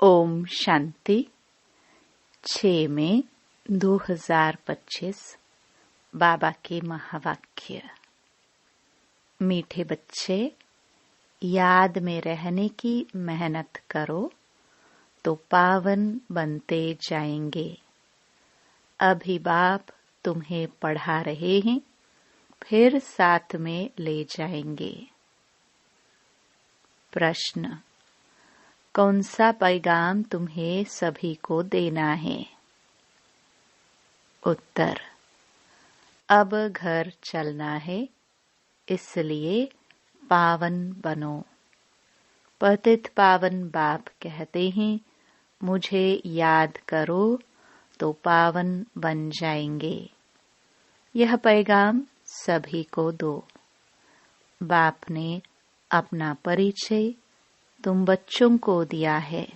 ओम शांति 6 मई 2025 बाबा के महावाक्य। मीठे बच्चे, याद में रहने की मेहनत करो तो पावन बनते जाएंगे। अभी बाप तुम्हें पढ़ा रहे हैं, फिर साथ में ले जाएंगे। प्रश्न: कौन सा पैगाम तुम्हें सभी को देना है? उत्तर: अब घर चलना है, इसलिए पावन बनो। पतित पावन बाप कहते हैं, मुझे याद करो तो पावन बन जाएंगे। यह पैगाम सभी को दो। बाप ने अपना परिचय तुम बच्चों को दिया है।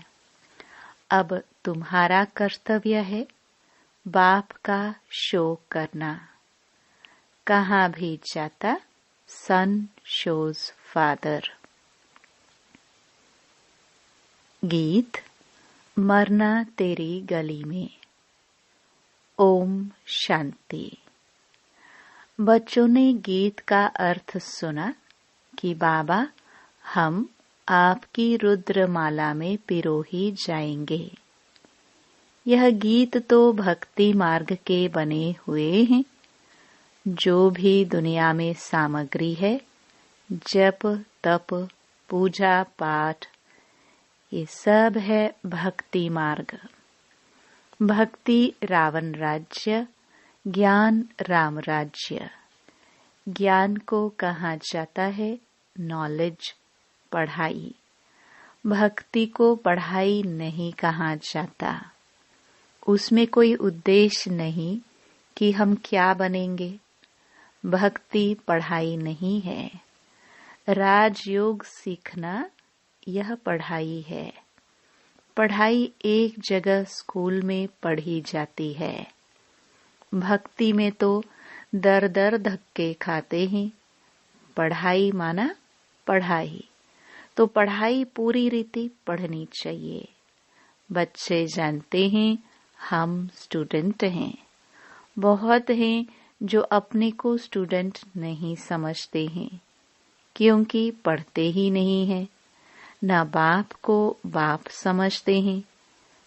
अब तुम्हारा कर्तव्य है बाप का शो करना। कहाँ भी जाता सन शोज फादर। गीत मरना तेरी गली में। ओम शांति। बच्चों ने गीत का अर्थ सुना कि बाबा हम आपकी रुद्रमाला में पिरो ही जाएंगे। यह गीत तो भक्ति मार्ग के बने हुए हैं। जो भी दुनिया में सामग्री है, जप तप पूजा पाठ, ये सब है भक्ति मार्ग। भक्ति रावण राज्य, ज्ञान राम राज्य। ज्ञान को कहा जाता है नॉलेज, पढ़ाई। भक्ति को पढ़ाई नहीं कहा जाता। उसमें कोई उद्देश्य नहीं कि हम क्या बनेंगे। भक्ति पढ़ाई नहीं है। राजयोग सीखना यह पढ़ाई है। पढ़ाई एक जगह स्कूल में पढ़ी जाती है। भक्ति में तो दर दर धक्के खाते हैं। पढ़ाई माना पढ़ाई, तो पढ़ाई पूरी रीति पढ़नी चाहिए। बच्चे जानते हैं हम स्टूडेंट हैं। बहुत हैं जो अपने को स्टूडेंट नहीं समझते हैं, क्योंकि पढ़ते ही नहीं हैं। न बाप को बाप समझते हैं,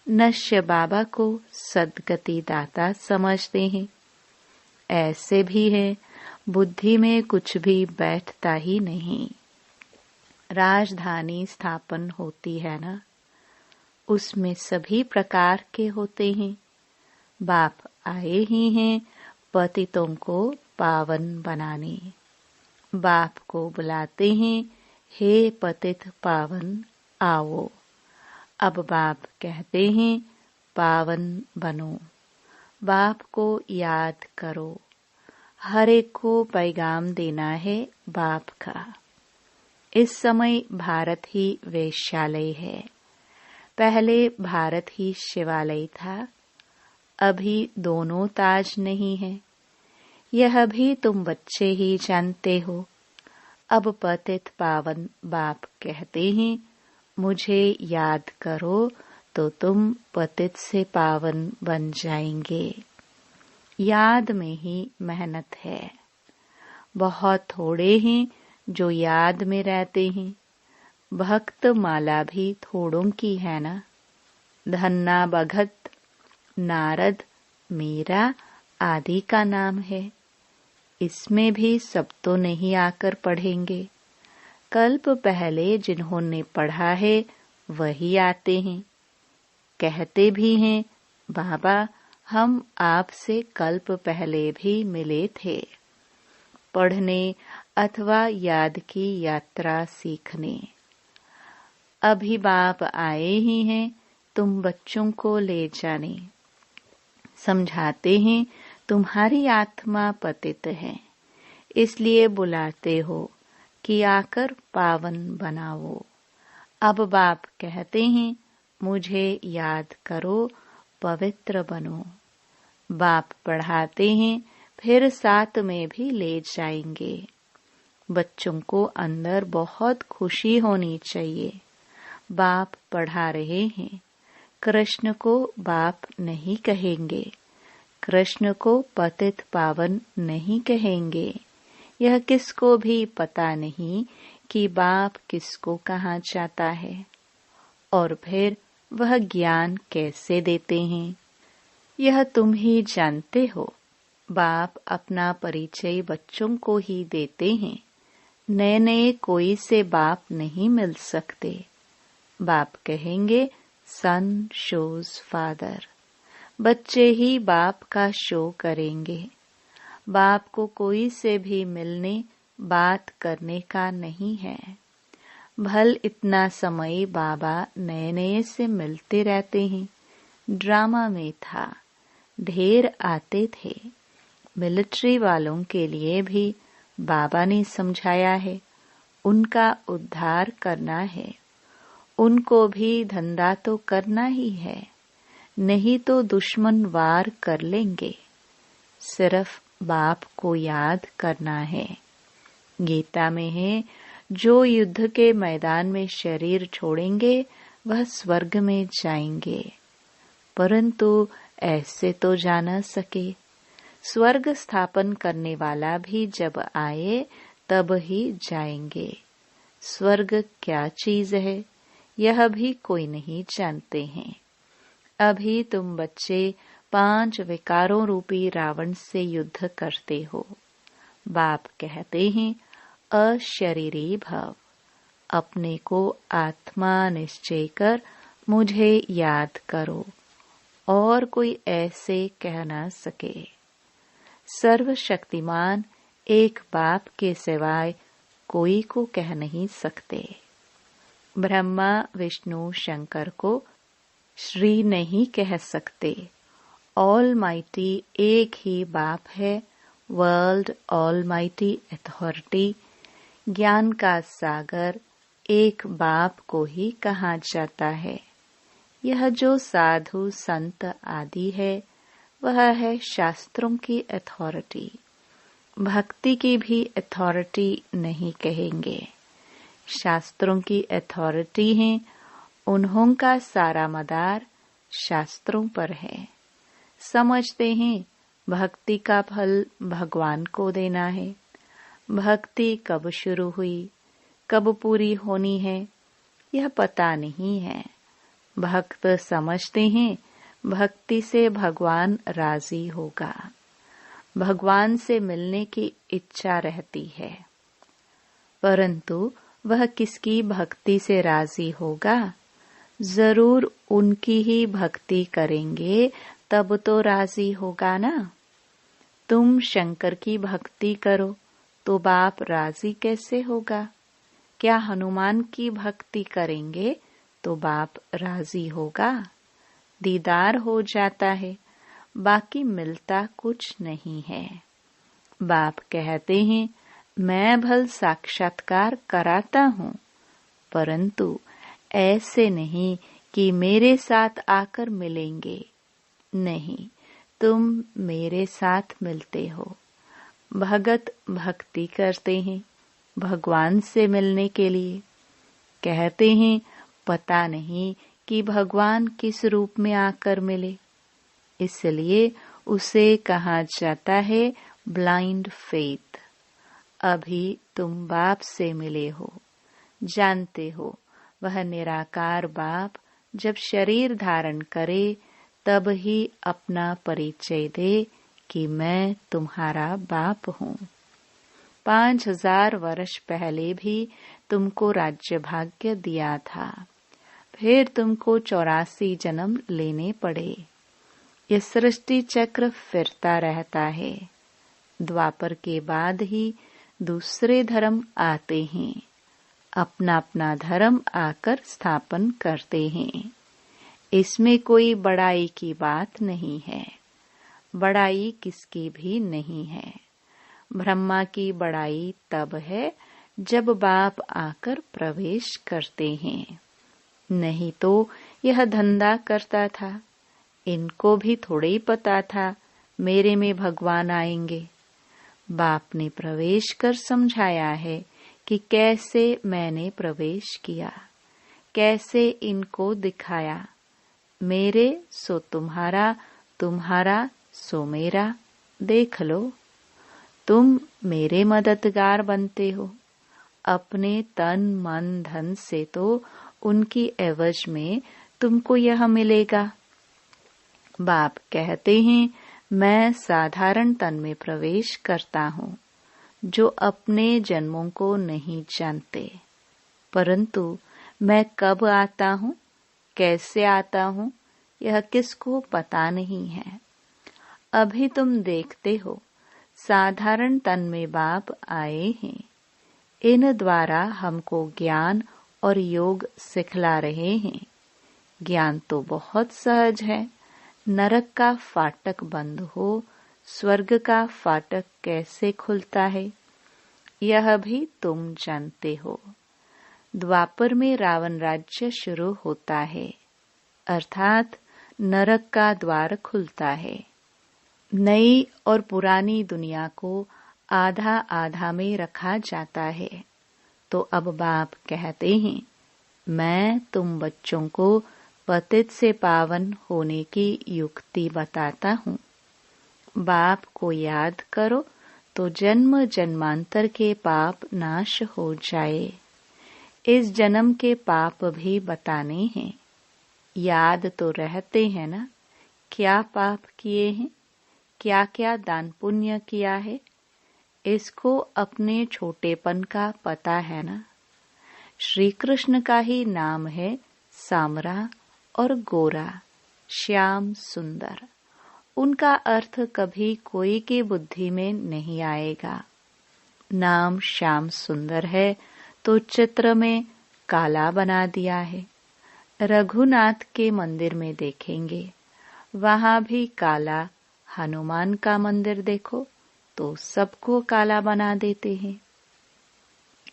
न शिव बाबा को सद्गति दाता समझते हैं। ऐसे भी हैं बुद्धि में कुछ भी बैठता ही नहीं। राजधानी स्थापन होती है ना, उसमें सभी प्रकार के होते हैं। बाप आए ही हैं पतितों को पावन बनाने। बाप को बुलाते हैं, हे पतित पावन आओ। अब बाप कहते हैं पावन बनो। बाप को याद करो। हर एक को पैगाम देना है बाप का। इस समय भारत ही वेश्यालय है। पहले भारत ही शिवालय था। अभी दोनों ताज नहीं है। यह भी तुम बच्चे ही जानते हो। अब पतित पावन बाप कहते हैं, मुझे याद करो तो तुम पतित से पावन बन जाएंगे। याद में ही मेहनत है। बहुत थोड़े हैं जो याद में रहते हैं। भक्त माला भी थोड़ों की है ना। धन्ना भगत, नारद, मीरा आदि का नाम है। इसमें भी सब तो नहीं आकर पढ़ेंगे। कल्प पहले जिन्होंने पढ़ा है वही आते हैं। कहते भी हैं बाबा हम आपसे कल्प पहले भी मिले थे। पढ़ने अथवा याद की यात्रा सीखने। अभी बाप आए ही हैं तुम बच्चों को ले जाने। समझाते हैं तुम्हारी आत्मा पतित है, इसलिए बुलाते हो कि आकर पावन बनाओ। अब बाप कहते हैं मुझे याद करो, पवित्र बनो। बाप पढ़ाते हैं, फिर साथ में भी ले जाएंगे। बच्चों को अंदर बहुत खुशी होनी चाहिए। बाप पढ़ा रहे हैं, कृष्ण को बाप नहीं कहेंगे, कृष्ण को पतित पावन नहीं कहेंगे। यह किसको भी पता नहीं कि बाप किसको कहाँ चाहता है, और फिर वह ज्ञान कैसे देते हैं, यह तुम ही जानते हो। बाप अपना परिचय बच्चों को ही देते हैं। नए नए कोई से बाप नहीं मिल सकते। बाप कहेंगे सन शोज फादर। बच्चे ही बाप का शो करेंगे। बाप को कोई से भी मिलने बात करने का नहीं है। भल इतना समय बाबा नए नए से मिलते रहते हैं। ड्रामा में था, ढेर आते थे। मिलिट्री वालों के लिए भी बाबा ने समझाया है, उनका उद्धार करना है। उनको भी धंधा तो करना ही है, नहीं तो दुश्मन वार कर लेंगे। सिर्फ बाप को याद करना है। गीता में है, जो युद्ध के मैदान में शरीर छोड़ेंगे वह स्वर्ग में जाएंगे। परंतु ऐसे तो जा न सके। स्वर्ग स्थापन करने वाला भी जब आए तब ही जाएंगे। स्वर्ग क्या चीज है, यह भी कोई नहीं जानते हैं। अभी तुम बच्चे 5 विकारों रूपी रावण से युद्ध करते हो। बाप कहते हैं अशरीरी भव। अपने को आत्मा निश्चय कर मुझे याद करो, और कोई ऐसे कह न सके। सर्वशक्तिमान एक बाप के सिवाय कोई को कह नहीं सकते। ब्रह्मा विष्णु शंकर को श्री नहीं कह सकते। ऑल माइटी एक ही बाप है। वर्ल्ड ऑल माइटी अथॉरिटी, ज्ञान का सागर एक बाप को ही कहा जाता है। यह जो साधु संत आदि है वह है शास्त्रों की अथॉरिटी। भक्ति की भी अथॉरिटी नहीं कहेंगे। शास्त्रों की अथॉरिटी है। उन्हों का सारा मदार शास्त्रों पर है। समझते हैं भक्ति का फल भगवान को देना है। भक्ति कब शुरू हुई, कब पूरी होनी है, यह पता नहीं है। भक्त समझते हैं भक्ति से भगवान राजी होगा। भगवान से मिलने की इच्छा रहती है, परंतु वह किसकी भक्ति से राजी होगा? जरूर उनकी ही भक्ति करेंगे तब तो राजी होगा ना। तुम शंकर की भक्ति करो तो बाप राजी कैसे होगा? क्या हनुमान की भक्ति करेंगे तो बाप राजी होगा? दीदार हो जाता है, बाकी मिलता कुछ नहीं है। बाप कहते हैं मैं भल साक्षात्कार कराता हूँ, परंतु ऐसे नहीं कि मेरे साथ आकर मिलेंगे। नहीं, तुम मेरे साथ मिलते हो। भगत भक्ति करते हैं भगवान से मिलने के लिए। कहते हैं पता नहीं कि भगवान किस रूप में आकर मिले, इसलिए उसे कहा जाता है ब्लाइंड फेथ। अभी तुम बाप से मिले हो, जानते हो वह निराकार बाप जब शरीर धारण करे तब ही अपना परिचय दे कि मैं तुम्हारा बाप हूँ। 5000 वर्ष पहले भी तुमको राज्य भाग्य दिया था, फिर तुमको 84 जन्म लेने पड़े। यह सृष्टि चक्र फिरता रहता है। द्वापर के बाद ही दूसरे धर्म आते हैं। अपना अपना धर्म आकर स्थापन करते हैं। इसमें कोई बड़ाई की बात नहीं है। बड़ाई किसकी भी नहीं है। ब्रह्मा की बड़ाई तब है जब बाप आकर प्रवेश करते हैं। नहीं तो यह धंधा करता था। इनको भी थोड़े ही पता था मेरे में भगवान आएंगे। बाप ने प्रवेश कर समझाया है कि कैसे मैंने प्रवेश किया, कैसे इनको दिखाया। मेरे सो तुम्हारा, तुम्हारा सो मेरा। देख लो, तुम मेरे मददगार बनते हो। अपने तन मन धन से तो उनकी एवज में तुमको यह मिलेगा। बाप कहते हैं, मैं साधारण तन में प्रवेश करता हूँ, जो अपने जन्मों को नहीं जानते। परंतु मैं कब आता हूँ, कैसे आता हूँ, यह किसको पता नहीं है। अभी तुम देखते हो, साधारण तन में बाप आए हैं। इन द्वारा हमको ज्ञान और योग सिखला रहे हैं। ज्ञान तो बहुत सहज है। नरक का फाटक बंद हो, स्वर्ग का फाटक कैसे खुलता है, यह भी तुम जानते हो। द्वापर में रावण राज्य शुरू होता है, अर्थात नरक का द्वार खुलता है। नई और पुरानी दुनिया को आधा आधा में रखा जाता है। तो अब बाप कहते हैं, मैं तुम बच्चों को पतित से पावन होने की युक्ति बताता हूँ। बाप को याद करो तो जन्म जन्मांतर के पाप नाश हो जाए। इस जन्म के पाप भी बताने हैं। याद तो रहते हैं ना, क्या पाप किए हैं, क्या क्या दान पुण्य किया है। इसको अपने छोटेपन का पता है ना। श्री कृष्ण का ही नाम है सामरा और गोरा, श्याम सुंदर। उनका अर्थ कभी कोई की बुद्धि में नहीं आएगा। नाम श्याम सुंदर है तो चित्र में काला बना दिया है। रघुनाथ के मंदिर में देखेंगे, वहां भी काला। हनुमान का मंदिर देखो तो सबको काला बना देते हैं।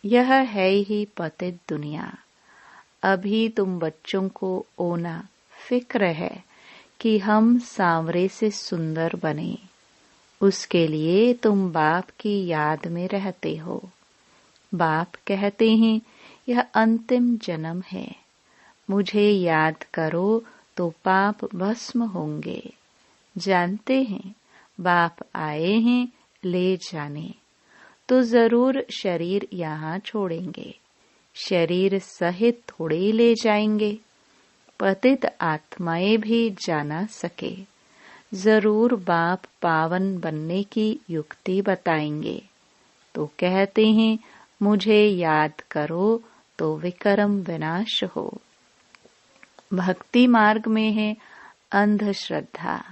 यह है ही पतित दुनिया। अभी तुम बच्चों को ओना फिक्र है कि हम सांवरे से सुंदर बने। उसके लिए तुम बाप की याद में रहते हो। बाप कहते हैं, यह अंतिम जन्म है। मुझे याद करो तो पाप भस्म होंगे। जानते हैं बाप आए हैं ले जाने, तो जरूर शरीर यहाँ छोड़ेंगे। शरीर सहित थोड़े ले जाएंगे। पतित आत्माएं भी जाना सके। जरूर बाप पावन बनने की युक्ति बताएंगे। तो कहते हैं, मुझे याद करो तो विकर्म विनाश हो। भक्ति मार्ग में है अंधश्रद्धा।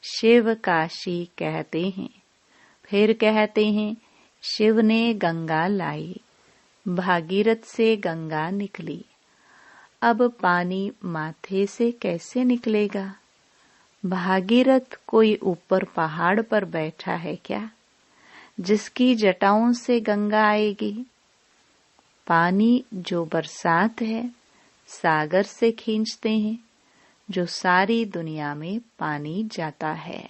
शिव काशी कहते हैं। फिर कहते हैं, शिव ने गंगा लाई, भागीरथ से गंगा निकली। अब पानी माथे से कैसे निकलेगा? भागीरथ कोई ऊपर पहाड़ पर बैठा है क्या, जिसकी जटाओं से गंगा आएगी? पानी जो बरसात है, सागर से खींचते हैं, जो सारी दुनिया में पानी जाता है।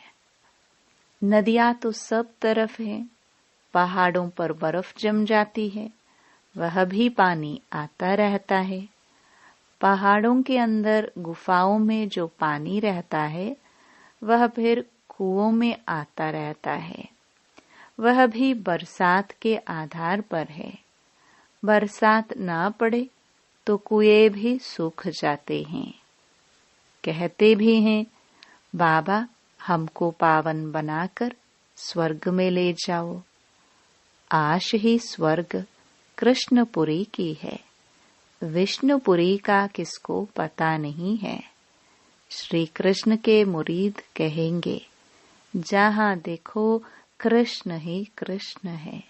नदियां तो सब तरफ है। पहाड़ों पर बर्फ जम जाती है, वह भी पानी आता रहता है। पहाड़ों के अंदर गुफाओं में जो पानी रहता है, वह फिर कुओं में आता रहता है। वह भी बरसात के आधार पर है। बरसात ना पड़े तो कुएं भी सूख जाते हैं। कहते भी हैं, बाबा हमको पावन बनाकर स्वर्ग में ले जाओ। आश ही स्वर्ग कृष्णपुरी की है। विष्णुपुरी का किसको पता नहीं है। श्री कृष्ण के मुरीद कहेंगे, जहाँ देखो कृष्ण ही कृष्ण है।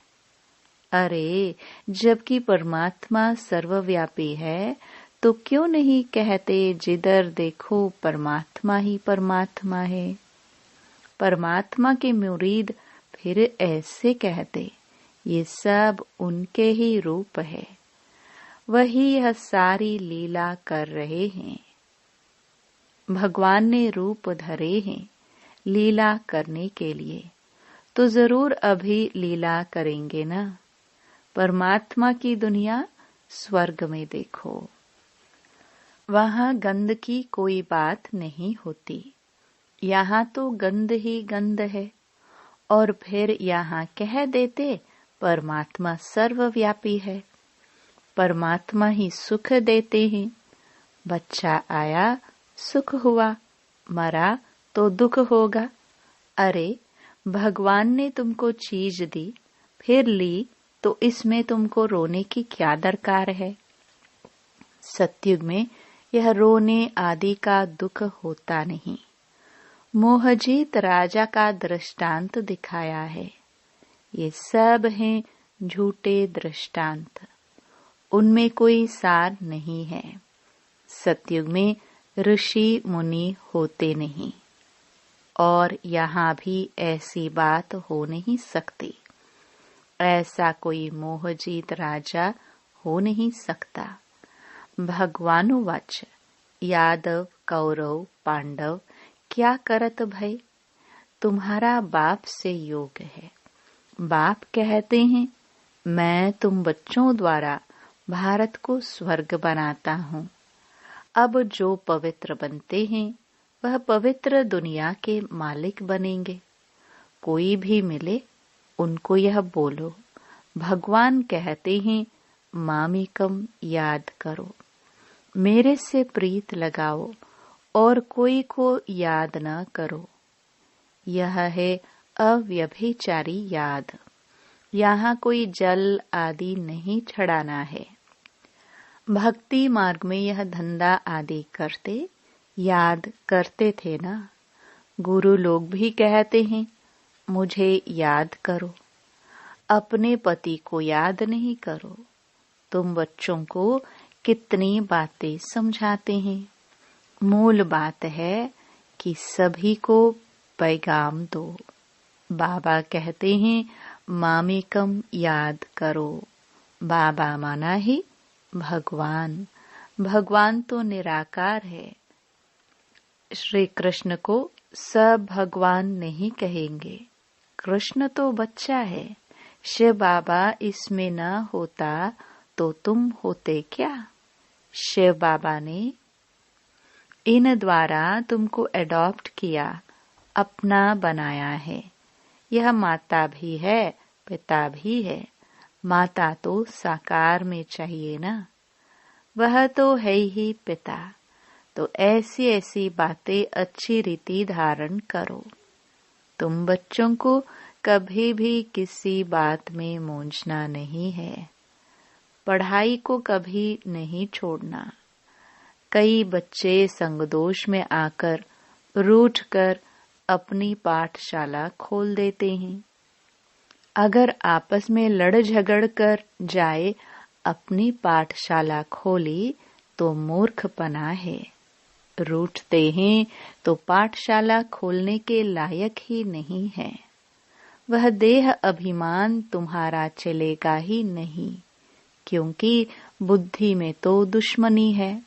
अरे, जबकि परमात्मा सर्वव्यापी है, तो क्यों नहीं कहते जिधर देखो परमात्मा ही परमात्मा है। परमात्मा के मुरीद फिर ऐसे कहते, ये सब उनके ही रूप है। वही यह सारी लीला कर रहे हैं। भगवान ने रूप धरे हैं लीला करने के लिए, तो जरूर अभी लीला करेंगे ना। परमात्मा की दुनिया स्वर्ग में देखो। वहाँ गंध की कोई बात नहीं होती। यहाँ तो गंध ही गंध है। और फिर यहाँ कह देते परमात्मा सर्वव्यापी है, परमात्मा ही सुख देते हैं। बच्चा आया सुख हुआ, मरा तो दुख होगा। अरे भगवान ने तुमको चीज दी, फिर ली, तो इसमें तुमको रोने की क्या दरकार है। सतयुग में यह रोने आदि का दुख होता नहीं। मोहजीत राजा का दृष्टांत दिखाया है। ये सब हैं झूठे दृष्टांत, उनमें कोई सार नहीं है। सतयुग में ऋषि मुनि होते नहीं, और यहाँ भी ऐसी बात हो नहीं सकती। ऐसा कोई मोहजीत राजा हो नहीं सकता। भगवानुवाच यादव कौरव पांडव क्या करत भय, तुम्हारा बाप से योग है। बाप कहते हैं मैं तुम बच्चों द्वारा भारत को स्वर्ग बनाता हूँ। अब जो पवित्र बनते हैं वह पवित्र दुनिया के मालिक बनेंगे। कोई भी मिले उनको यह बोलो, भगवान कहते हैं मामिकम याद करो, मेरे से प्रीत लगाओ और कोई को याद न करो। यह है अव्यभिचारी याद। यहाँ कोई जल आदि नहीं चढ़ाना है। भक्ति मार्ग में यह धंधा आदि करते याद करते थे ना। गुरु लोग भी कहते हैं मुझे याद करो, अपने पति को याद नहीं करो। तुम बच्चों को कितनी बातें समझाते हैं। मूल बात है कि सभी को पैगाम दो। बाबा कहते हैं मामिकम याद करो। बाबा माना ही भगवान। भगवान तो निराकार है। श्री कृष्ण को सब भगवान नहीं कहेंगे। कृष्ण तो बच्चा है। शिव बाबा इसमें न होता तो तुम होते क्या। शिव बाबा ने इन द्वारा तुमको एडॉप्ट किया, अपना बनाया है। यह माता भी है, पिता भी है। माता तो साकार में चाहिए ना, वह तो है ही पिता। तो ऐसी ऐसी बातें अच्छी रीति धारण करो। तुम बच्चों को कभी भी किसी बात में मूंझना नहीं है। पढ़ाई को कभी नहीं छोड़ना। कई बच्चे संगदोष में आकर रूठकर अपनी पाठशाला खोल देते हैं। अगर आपस में लड़ झगड़ कर जाए अपनी पाठशाला खोली तो मूर्खपना है। रूठते हैं तो पाठशाला खोलने के लायक ही नहीं है। वह देह अभिमान तुम्हारा चलेगा ही नहीं, क्योंकि बुद्धि में तो दुश्मनी है।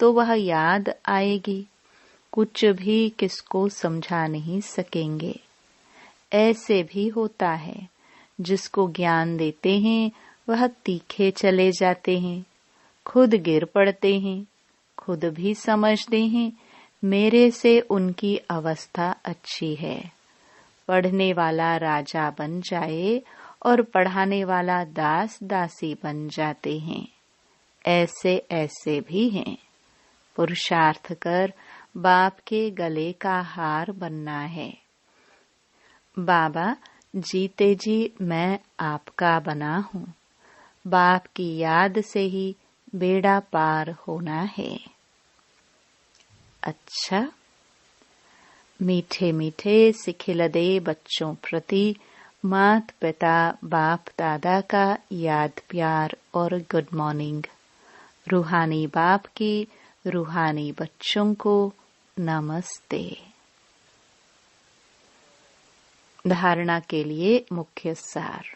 तो वह याद आएगी, कुछ भी किसको समझा नहीं सकेंगे। ऐसे भी होता है, जिसको ज्ञान देते हैं वह तीखे चले जाते हैं, खुद गिर पड़ते हैं, खुद भी समझते हैं मेरे से उनकी अवस्था अच्छी है। पढ़ने वाला राजा बन जाए और पढ़ाने वाला दास दासी बन जाते हैं। ऐसे ऐसे भी हैं। पुरुषार्थ कर बाप के गले का हार बनना है। बाबा जीते जी मैं आपका बना हूँ। बाप की याद से ही बेड़ा पार होना है। अच्छा, मीठे मीठे सिखिलदे बच्चों प्रति मात पिता बाप दादा का याद प्यार और गुड मॉर्निंग। रूहानी बाप की रूहानी बच्चों को नमस्ते। धारणा के लिए मुख्य सार।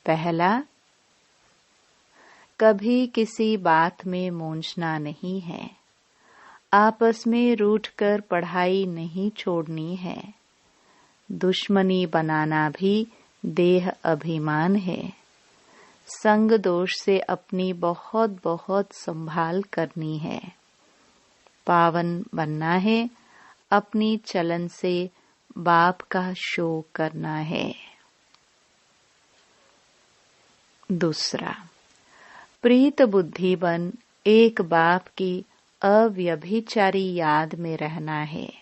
पहला, कभी किसी बात में मूंझना नहीं है। आपस में रूठकर पढ़ाई नहीं छोड़नी है। दुश्मनी बनाना भी देह अभिमान है। संग दोष से अपनी बहुत बहुत संभाल करनी है। पावन बनना है, अपनी चलन से बाप का शो करना है। दूसरा, प्रीत बुद्धि बन एक बाप की अव्यभिचारी याद में रहना है।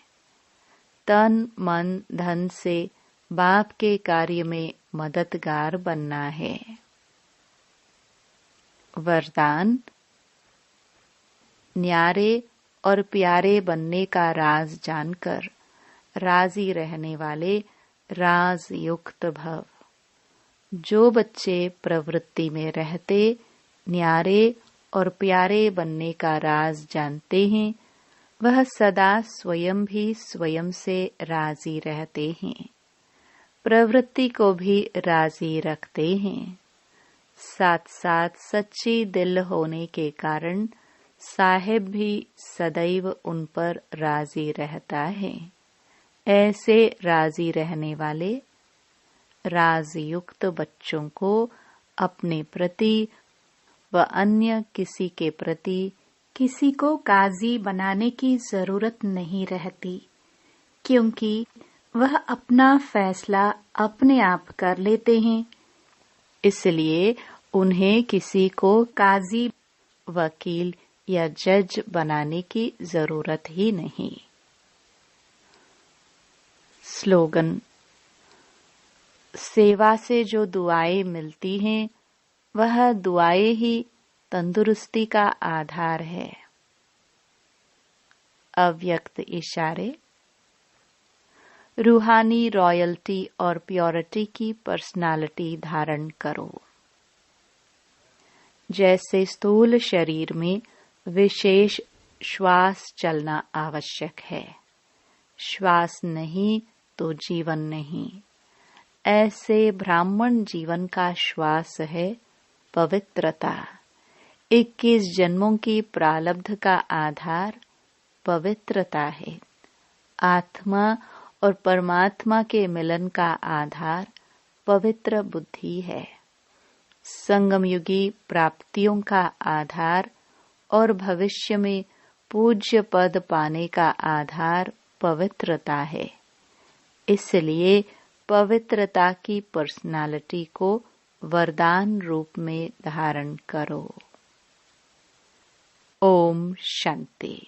तन मन धन से बाप के कार्य में मददगार बनना है। वरदान, न्यारे और प्यारे बनने का राज जानकर राजी रहने वाले राज युक्त भव। जो बच्चे प्रवृत्ति में रहते न्यारे और प्यारे बनने का राज जानते हैं, वह सदा स्वयं भी स्वयं से राजी रहते हैं, प्रवृत्ति को भी राजी रखते हैं। साथ साथ सच्ची दिल होने के कारण साहिब भी सदैव उन पर राजी रहता है। ऐसे राजी रहने वाले राजयुक्त बच्चों को अपने प्रति व अन्य किसी के प्रति किसी को काजी बनाने की जरूरत नहीं रहती, क्योंकि वह अपना फैसला अपने आप कर लेते हैं। इसलिए उन्हें किसी को काजी, वकील या जज बनाने की जरूरत ही नहीं। स्लोगन, सेवा से जो दुआएं मिलती हैं, वह दुआएं ही तंदुरुस्ती का आधार है। अव्यक्त इशारे, रूहानी रॉयल्टी और प्योरिटी की पर्सनालिटी धारण करो। जैसे स्थूल शरीर में विशेष श्वास चलना आवश्यक है, श्वास नहीं तो जीवन नहीं, ऐसे ब्राह्मण जीवन का श्वास है पवित्रता। 21 जन्मों की प्रारब्ध का आधार पवित्रता है। आत्मा और परमात्मा के मिलन का आधार पवित्र बुद्धि है। संगमयुगी प्राप्तियों का आधार और भविष्य में पूज्य पद पाने का आधार पवित्रता है। इसलिए पवित्रता की पर्सनालिटी को वरदान रूप में धारण करो। ओम शांति।